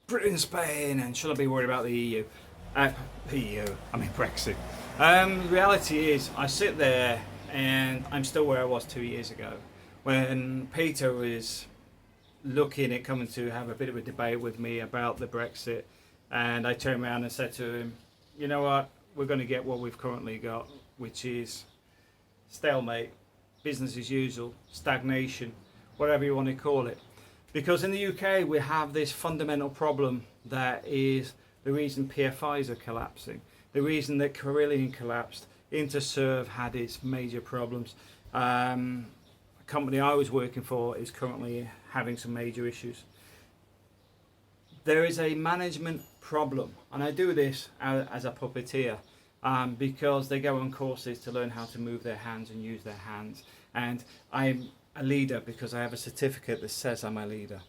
Britain and Spain, and should I be worried about the EU? EU, I mean Brexit. Reality is, I sit there and I'm still where I was 2 years ago, when Peter was looking at coming to have a bit of a debate with me about the Brexit, and I turned around and said to him, you know what, we're going to get what we've currently got, which is stalemate, business as usual, stagnation, whatever you want to call it. Because in the UK we have this fundamental problem that is the reason PFIs are collapsing, the reason that Carillion collapsed, Interserve had its major problems. A company I was working for is currently having some major issues. There is a management problem, and I do this as a puppeteer because they go on courses to learn how to move their hands and use their hands. And I'm a leader because I have a certificate that says I'm a leader.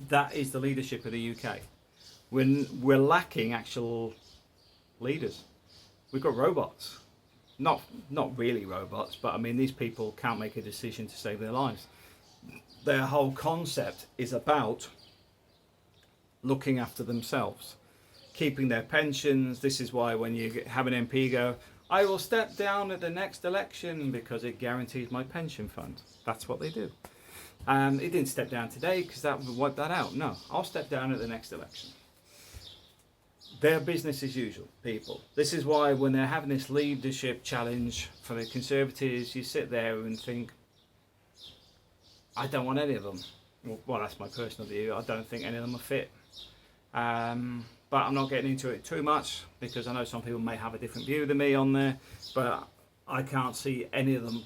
That is the leadership of the UK. We're lacking actual leaders. We've got robots. Not really robots, but I mean these people can't make a decision to save their lives. Their whole concept is about looking after themselves, keeping their pensions. This is why when you have an MP go, I will step down at the next election because it guarantees my pension fund. That's what they do. He didn't step down today because that would wipe that out. No, I'll step down at the next election. Their business as usual, people. This is why when they're having this leadership challenge for the Conservatives, you sit there and think, I don't want any of them. Well, that's my personal view. I don't think any of them are fit. But I'm not getting into it too much because I know some people may have a different view than me on there, but I can't see any of them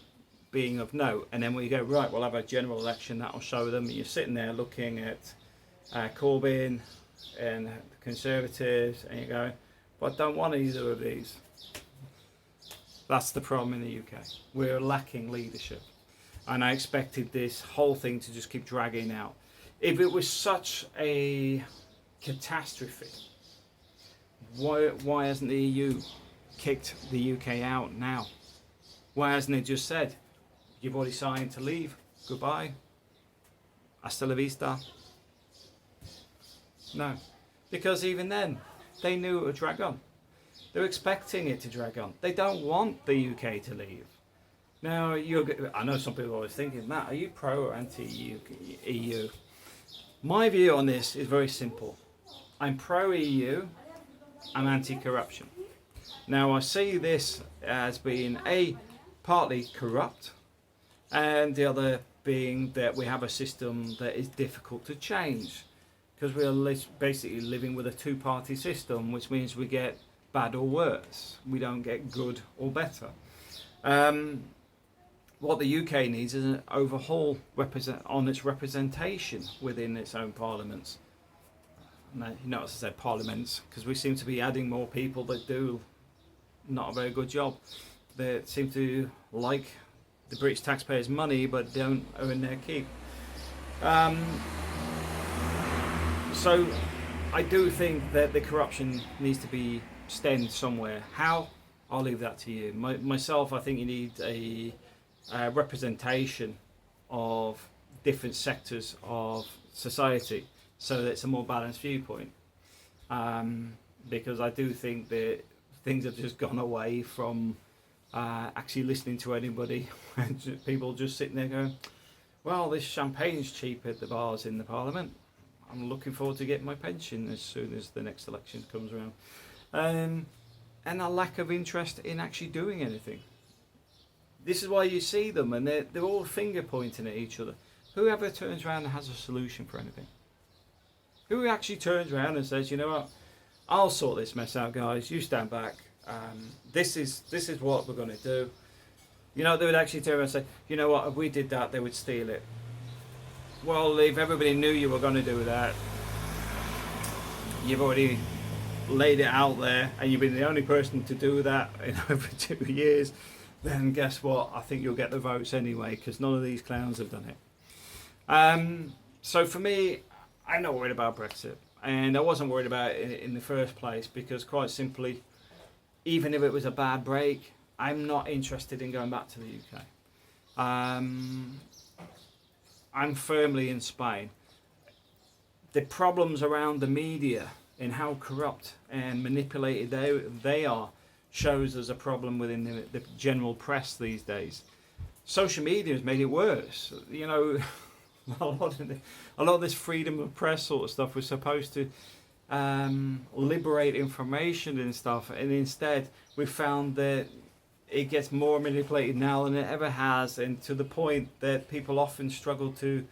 being of note. And then when you go, right, we'll have a general election, that'll show them. You're sitting there looking at Corbyn and the Conservatives, and you go, but I don't want either of these. That's the problem in the UK. We're lacking leadership. And I expected this whole thing to just keep dragging out. If it was such a catastrophe, why hasn't the EU kicked the UK out now? Why hasn't it just said, you've already signed to leave, goodbye, hasta la vista? No, because even then, they knew it would drag on. They're expecting it to drag on. They don't want the UK to leave. Now, I know some people are always thinking, Matt, are you pro or anti-EU? My view on this is very simple. I'm pro-EU, I'm anti-corruption. Now, I see this as being partly corrupt, and the other being that we have a system that is difficult to change, because we're basically living with a two-party system, which means we get bad or worse. We don't get good or better. What the UK needs is an overhaul on its representation within its own parliaments. You notice I said parliaments because we seem to be adding more people that do not a very good job. They seem to like the British taxpayers' money but don't earn their keep. So I do think that the corruption needs to be stemmed somewhere. How? I'll leave that to you. Myself, I think you need a representation of different sectors of society so that it's a more balanced viewpoint. Because I do think that things have just gone away from actually listening to anybody. People just sitting there going, well, this champagne's cheap at the bars in the Parliament. I'm looking forward to getting my pension as soon as the next election comes around. And a lack of interest in actually doing anything. This is why you see them and they're all finger pointing at each other. Whoever turns around and has a solution for anything? Who actually turns around and says, you know what, I'll sort this mess out, guys, you stand back. This is what we're going to do. You know, they would actually turn around and say, you know what, if we did that, they would steal it. Well, if everybody knew you were going to do that, you've already laid it out there and you've been the only person to do that in over 2 years, then guess what? I think you'll get the votes anyway because none of these clowns have done it. So for me, I'm not worried about Brexit, and I wasn't worried about it in the first place because quite simply, even if it was a bad break, I'm not interested in going back to the UK. I'm firmly in Spain. the problems around the media and how corrupt and manipulated they are shows us a problem within the general press these days. Social media has made it worse. You know, a lot of this freedom of press sort of stuff was supposed to liberate information and stuff, and instead we found that it gets more manipulated now than it ever has, and to the point that people often struggle to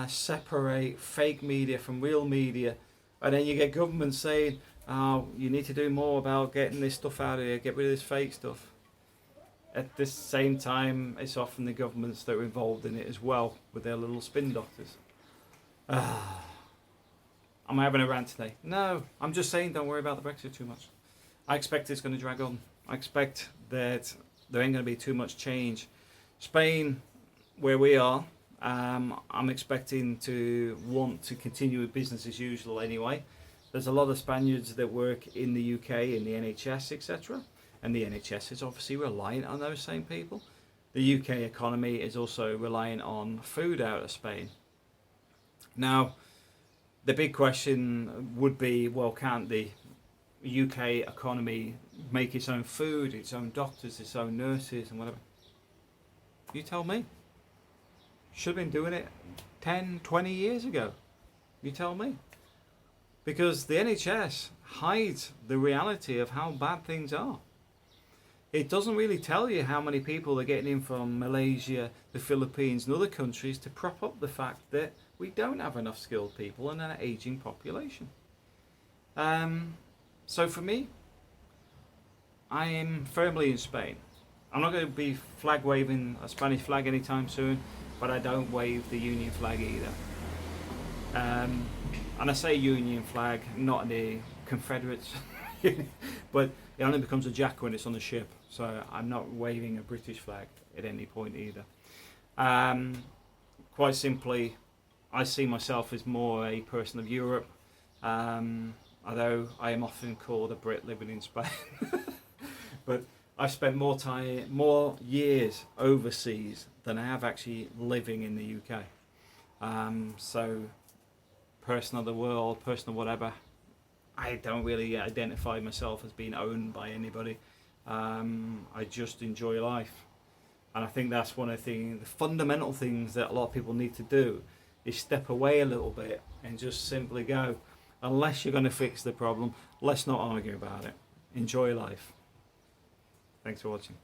separate fake media from real media. And then you get governments saying, oh, you need to do more about getting this stuff out of here, get rid of this fake stuff. At the same time, it's often the governments that are involved in it as well, with their little spin doctors. Am I having a rant today? No, I'm just saying don't worry about the Brexit too much. I expect it's going to drag on. I expect that there ain't going to be too much change. Spain, where we are, I'm expecting to want to continue with business as usual anyway. There's a lot of Spaniards that work in the UK, in the NHS, etc. And the NHS is obviously reliant on those same people. The UK economy is also reliant on food out of Spain. Now, the big question would be, well, can't the UK economy make its own food, its own doctors, its own nurses and whatever? You tell me. Should have been doing it 10, 20 years ago. You tell me. Because the NHS hides the reality of how bad things are. It doesn't really tell you how many people are getting in from Malaysia, the Philippines and other countries to prop up the fact that we don't have enough skilled people and an ageing population. So for me, I am firmly in Spain. I'm not going to be flag waving a Spanish flag anytime soon, but I don't wave the Union flag either. And I say Union flag, not the Confederates, but it only becomes a jack when it's on the ship, so I'm not waving a British flag at any point either. Quite simply, I see myself as more a person of Europe, although I am often called a Brit living in Spain. But I've spent more years overseas than I have actually living in the UK. So, person of the world, person of whatever, I don't really identify myself as being owned by anybody. I just enjoy life. And I think that's one of the fundamental things that a lot of people need to do, is step away a little bit and just simply go, unless you're going to fix the problem, let's not argue about it. Enjoy life. Thanks for watching.